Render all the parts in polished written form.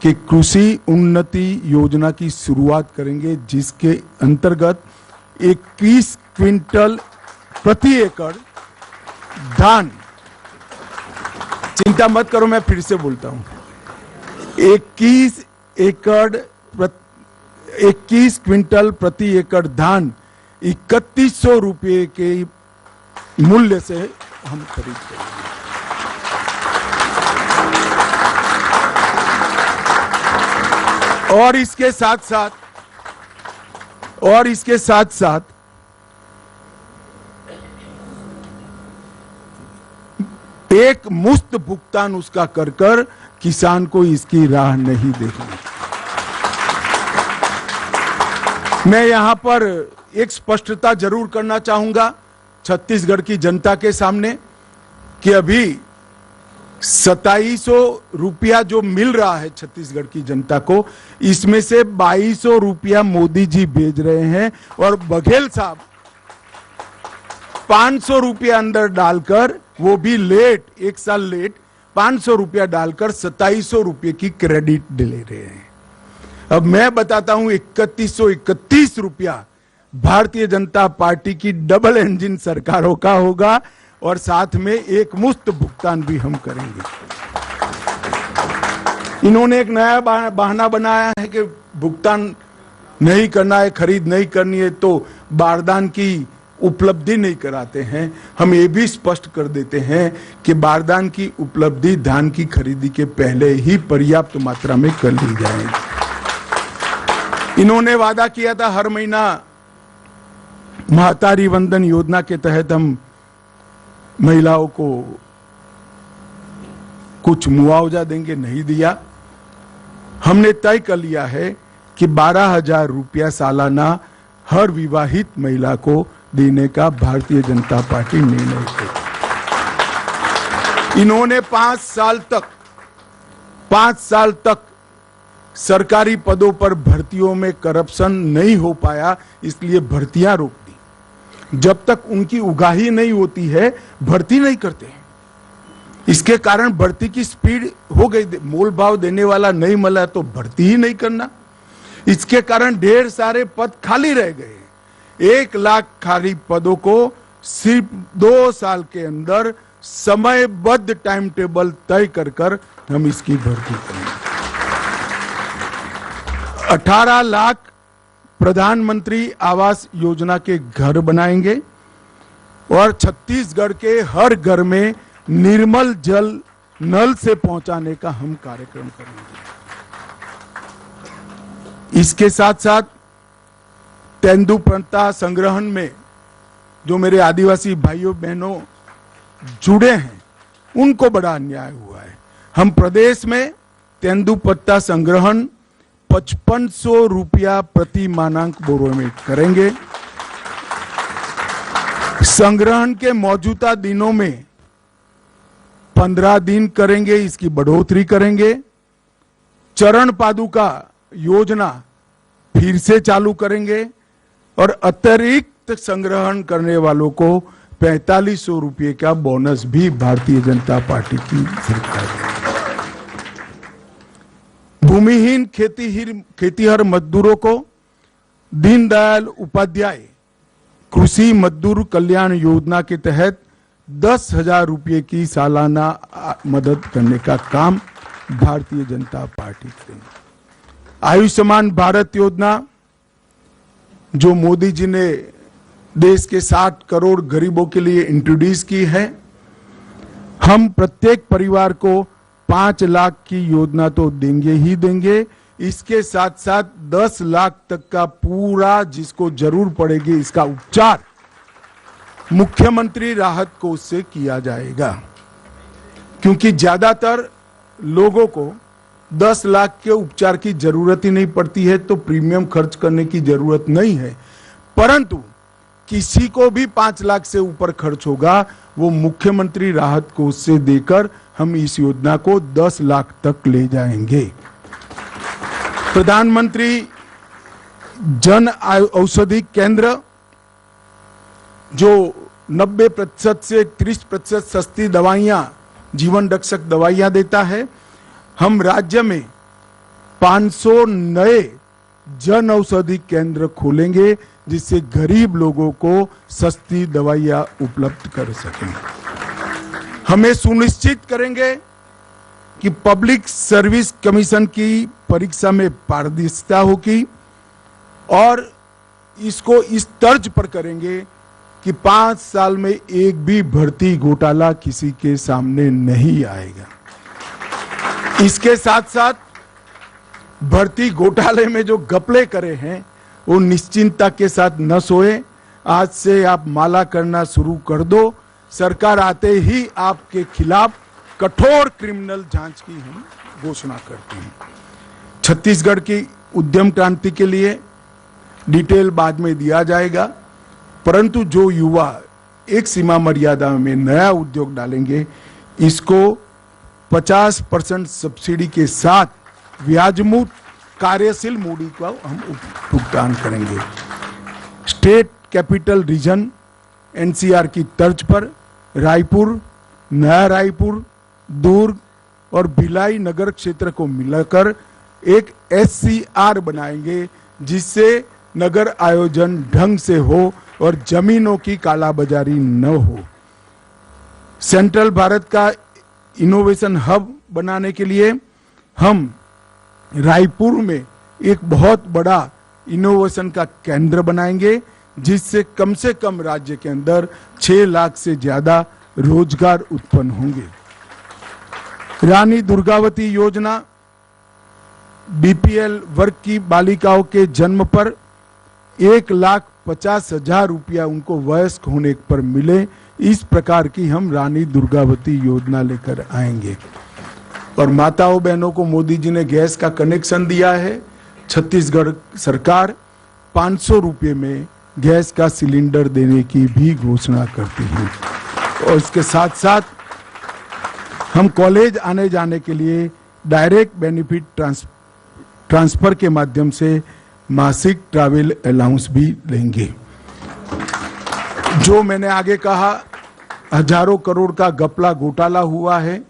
कि कृषि उन्नति योजना की शुरुआत करेंगे, जिसके अंतर्गत 21 क्विंटल प्रति एकड़ धान, चिंता मत करो मैं फिर से बोलता हूं, 21 क्विंटल प्रति एकड़ धान 3100 रुपये के मूल्य से हम खरीद करेंगे। और इसके साथ साथ एक मुफ्त भुगतान उसका कर किसान को इसकी राह नहीं देखनी। मैं यहां पर एक स्पष्टता जरूर करना चाहूंगा छत्तीसगढ़ की जनता के सामने कि अभी 2700 रुपया जो मिल रहा है छत्तीसगढ़ की जनता को, इसमें से 2200 रुपया मोदी जी भेज रहे हैं और बघेल साहब 500 रुपया अंदर डालकर, वो भी लेट, एक साल लेट, 500 रुपया डालकर 2700 रुपये की क्रेडिट ले रहे हैं। अब मैं बताता हूं 3131 रुपया भारतीय जनता पार्टी की डबल इंजन सरकारों का होगा और साथ में एक मुफ्त भुगतान भी हम करेंगे। इन्होंने एक नया बहाना बनाया है कि भुगतान नहीं करना है, खरीद नहीं करनी है तो बारदान की उपलब्धि नहीं कराते हैं। हम ये भी स्पष्ट कर देते हैं कि बारदान की उपलब्धि धान की खरीदी के पहले ही पर्याप्त मात्रा में कर ली जाए। इन्होंने वादा किया था हर महीना महतारी वंदन योजना के तहत हम महिलाओं को कुछ मुआवजा देंगे, नहीं दिया। हमने तय कर लिया है कि 12,000 रुपया सालाना हर विवाहित महिला को देने का भारतीय जनता पार्टी निर्णय करेगी। इन्होंने 5 साल तक सरकारी पदों पर भर्तियों में करप्शन नहीं हो पाया, इसलिए भर्तियां रोक दी। जब तक उनकी उगाही नहीं होती है भर्ती नहीं करते हैं। इसके कारण भर्ती की स्पीड हो गई, मोल भाव देने वाला नहीं मिला तो भर्ती ही नहीं करना। इसके कारण ढेर सारे पद खाली रह गए। 1 लाख खाली पदों को सिर्फ 2 साल के अंदर समयबद्ध टाइम टेबल तय कर हम इसकी भर्ती करेंगे। 18 लाख प्रधानमंत्री आवास योजना के घर बनाएंगे और छत्तीसगढ़ के हर घर में निर्मल जल नल से पहुंचाने का हम कार्यक्रम करेंगे। इसके साथ साथ तेंदुपत्ता संग्रहण में जो मेरे आदिवासी भाइयों बहनों जुड़े हैं उनको बड़ा अन्याय हुआ है। हम प्रदेश में तेंदुपत्ता संग्रहण 5500 रुपया प्रति मानक बोरो में करेंगे। संग्रहण के मौजूदा दिनों में 15 दिन करेंगे, इसकी बढ़ोतरी करेंगे। चरण पादुका योजना फिर से चालू करेंगे और अतिरिक्त संग्रहण करने वालों को 4500 रुपये का बोनस भी भारतीय जनता पार्टी की सरकार है। भूमिहीन खेतीहर मजदूरों को दीनदयाल उपाध्याय कृषि मजदूर कल्याण योजना के तहत 10,000 रुपये की सालाना मदद करने का काम भारतीय जनता पार्टी करेगी। आयुष्मान भारत योजना जो मोदी जी ने देश के 60 करोड़ गरीबों के लिए इंट्रोड्यूस की है, हम प्रत्येक परिवार को 5 लाख की योजना तो देंगे ही देंगे। इसके साथ साथ 10 लाख तक का पूरा जिसको जरूर पड़ेगी इसका उपचार मुख्यमंत्री राहत कोष से किया जाएगा, क्योंकि ज्यादातर लोगों को 10 लाख के उपचार की जरूरत ही नहीं पड़ती है तो प्रीमियम खर्च करने की जरूरत नहीं है। परंतु किसी को भी 5 लाख से ऊपर खर्च होगा वो मुख्यमंत्री राहत कोष से देकर हम इस योजना को 10 लाख तक ले जाएंगे। प्रधानमंत्री जन औषधि केंद्र जो 90% से 30% सस्ती दवाइयां, जीवन रक्षक दवाइयां देता है, हम राज्य में 500 नए जन औषधि केंद्र खोलेंगे जिससे गरीब लोगों को सस्ती दवाइयां उपलब्ध कर सकें। हमें सुनिश्चित करेंगे कि पब्लिक सर्विस कमीशन की परीक्षा में पारदर्शिता होगी और इसको इस तर्ज पर करेंगे कि 5 साल में एक भी भर्ती घोटाला किसी के सामने नहीं आएगा। इसके साथ साथ भर्ती घोटाले में जो घपले करे हैं वो निश्चिंतता के साथ न सोए। आज से आप माला करना शुरू कर दो। सरकार आते ही आपके खिलाफ कठोर क्रिमिनल जांच की हम घोषणा करते हैं। छत्तीसगढ़ की उद्यम क्रांति के लिए डिटेल बाद में दिया जाएगा, परंतु जो युवा एक सीमा मर्यादा में नया उद्योग डालेंगे इसको 50% सब्सिडी के साथ ब्याज मुक्त कार्यशील मूडी का हम भुगतान करेंगे। स्टेट कैपिटल रीजन एनसीआर की तर्ज पर रायपुर, नया रायपुर, दुर्ग और भिलाई नगर क्षेत्र को मिलाकर एक एससीआर बनाएंगे जिससे नगर आयोजन ढंग से हो और जमीनों की कालाबाजारी न हो। सेंट्रल भारत का इनोवेशन हब बनाने के लिए हम रायपुर में एक बहुत बड़ा इनोवेशन का केंद्र बनाएंगे जिससे कम राज्य के अंदर 6 लाख से ज्यादा रोजगार उत्पन्न होंगे। रानी दुर्गावती योजना बीपीएल वर्ग की बालिकाओं के जन्म पर 1,50,000 रुपया उनको वयस्क होने पर मिले, इस प्रकार की हम रानी दुर्गावती योजना लेकर आएंगे। और माताओं बहनों को मोदी जी ने गैस का कनेक्शन दिया है। छत्तीसगढ़ सरकार 500 रुपये में गैस का सिलेंडर देने की भी घोषणा करती है। और इसके साथ साथ हम कॉलेज आने जाने के लिए डायरेक्ट बेनिफिट ट्रांसफर के माध्यम से मासिक ट्रैवल अलाउंस भी लेंगे। जो मैंने आगे कहा, हजारों करोड़ का घपला घोटाला हुआ है।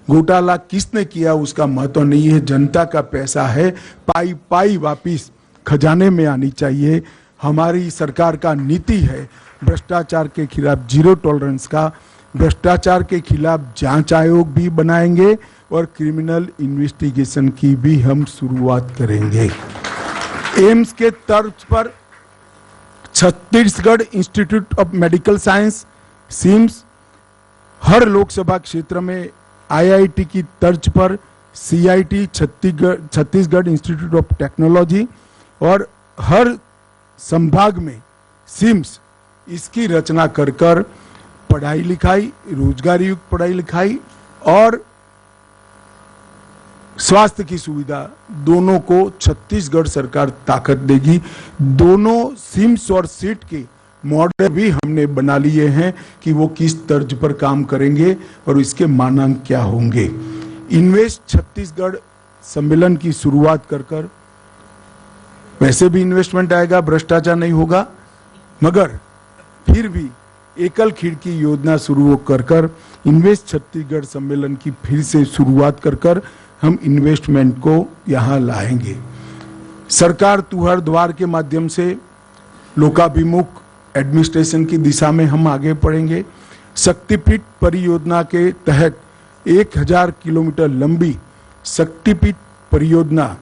घोटाला किसने किया उसका महत्व नहीं है, जनता का पैसा है, पाई पाई वापिस खजाने में आनी चाहिए। हमारी सरकार का नीति है भ्रष्टाचार के खिलाफ जीरो टॉलरेंस का। भ्रष्टाचार के खिलाफ जांच आयोग भी बनाएंगे और क्रिमिनल इन्वेस्टिगेशन की भी हम शुरुआत करेंगे। एम्स के तर्ज पर Chhattisgarh institute of medical science CIMS, हर लोकसभा क्षेत्र में आईआईटी की तर्ज पर CIT Chhattisgarh institute of technology और हर संभाग में सिम्स, इसकी रचना कर कर पढ़ाई लिखाई, रोजगार युक्त पढ़ाई लिखाई और स्वास्थ्य की सुविधा दोनों को छत्तीसगढ़ सरकार ताकत देगी। दोनों सिम्स और सीट के मॉडल भी हमने बना लिए हैं कि वो किस तर्ज पर काम करेंगे और इसके मानांक क्या होंगे। इन्वेस्ट छत्तीसगढ़ सम्मेलन की शुरुआत कर कर वैसे भी इन्वेस्टमेंट आएगा, भ्रष्टाचार नहीं होगा, मगर फिर भी एकल खिड़की योजना शुरू कर कर इन्वेस्ट छत्तीसगढ़ सम्मेलन की फिर से शुरुआत कर कर हम इन्वेस्टमेंट को यहां लाएंगे। सरकार तुहर द्वार के माध्यम से लोकाभिमुख एडमिनिस्ट्रेशन की दिशा में हम आगे बढ़ेंगे। शक्तिपीठ परियोजना के तहत 1000 किलोमीटर लंबी शक्तिपीठ परियोजना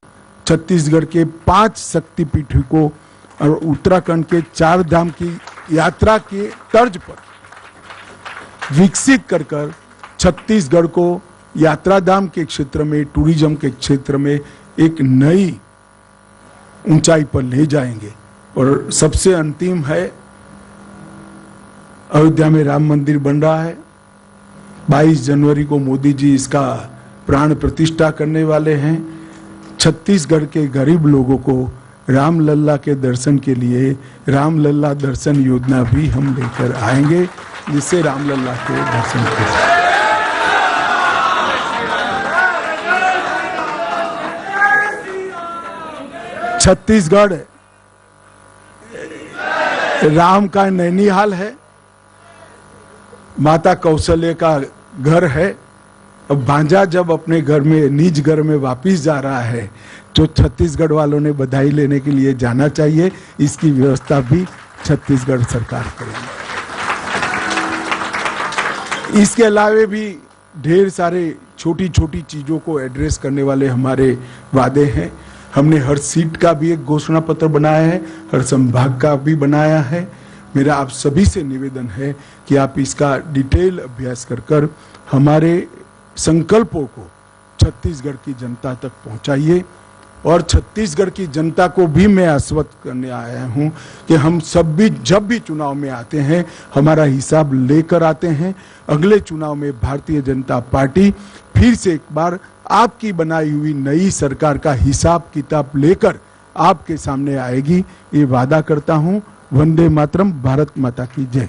छत्तीसगढ़ के 5 शक्तिपीठों को और उत्तराखंड के 4 धाम की यात्रा के तर्ज पर विकसित कर कर छत्तीसगढ़ को यात्रा धाम के क्षेत्र में, टूरिज्म के क्षेत्र में एक नई ऊंचाई पर ले जाएंगे। और सबसे अंतिम है, अयोध्या में राम मंदिर बन रहा है। 22 जनवरी को मोदी जी इसका प्राण प्रतिष्ठा करने वाले हैं। छत्तीसगढ़ के गरीब लोगों को रामलल्ला के दर्शन के लिए रामलल्ला दर्शन योजना भी हम लेकर आएंगे, जिससे रामलल्ला के दर्शन कर छत्तीसगढ़ राम का नैनीहाल है, माता कौशल्य का घर है अब भांजा जब अपने घर में निज घर में वापिस जा रहा है तो छत्तीसगढ़ वालों ने बधाई लेने के लिए जाना चाहिए। इसकी व्यवस्था भी छत्तीसगढ़ सरकार करेगी। इसके अलावे भी ढेर सारे छोटी छोटी चीजों को एड्रेस करने वाले हमारे वादे हैं। हमने हर सीट का भी एक घोषणा पत्र बनाया है, हर संभाग का भी बनाया है। मेरा आप सभी से निवेदन है कि आप इसका डिटेल अभ्यास कर हमारे संकल्पों को छत्तीसगढ़ की जनता तक पहुंचाइए। और छत्तीसगढ़ की जनता को भी मैं आश्वस्त करने आया हूं कि हम सब भी जब भी चुनाव में आते हैं हमारा हिसाब लेकर आते हैं। अगले चुनाव में भारतीय जनता पार्टी फिर से एक बार आपकी बनाई हुई नई सरकार का हिसाब किताब लेकर आपके सामने आएगी, ये वादा करता हूं। वंदे मातरम, भारत माता की जय।